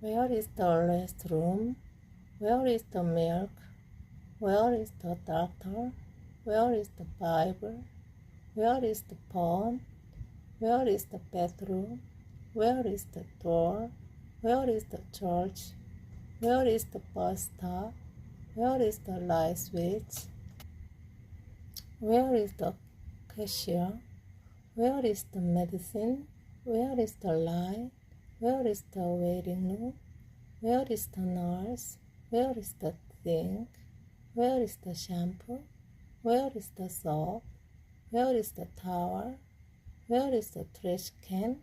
Where is the restroom? Where is the milk? Where is the doctor? Where is the Bible? Where is the phone? Where is the bathroom? Where is the door? Where is the church? Where is the bus stop? Where is the light switch? Where is the cashier? Where is the medicine? Where is the line? Where is the waiting room? Where is the nurse? Where is the sink? Where is the shampoo? Where is the soap? Where is the towel? Where is the trash can?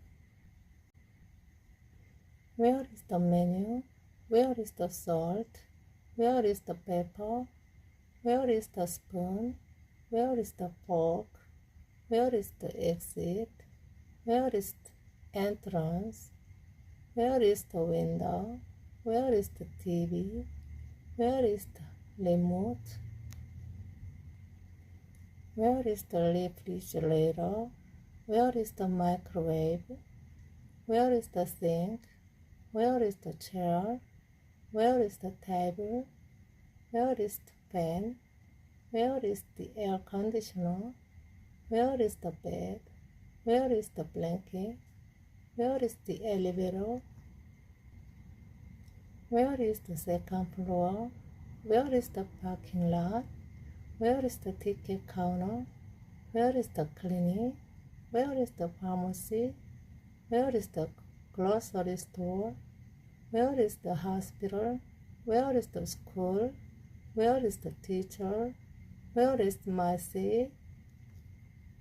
Where is the menu? Where is the salt? Where is the pepper? Where is the spoon? Where is the fork? Where is the exit? Where is the entrance? Where is the window? Where is the TV? Where is the remote? Where is the refrigerator? Where is the microwave? Where is the sink? Where is the chair? Where is the table? Where is the fan? Where is the air conditioner? Where is the bed? Where is the blanket? Where is the elevator? Where is the second floor? Where is the parking lot? Where is the ticket counter? Where is the clinic? Where is the pharmacy? Where is the grocery store? Where is the hospital? Where is the school? Where is the teacher? Where is my seat?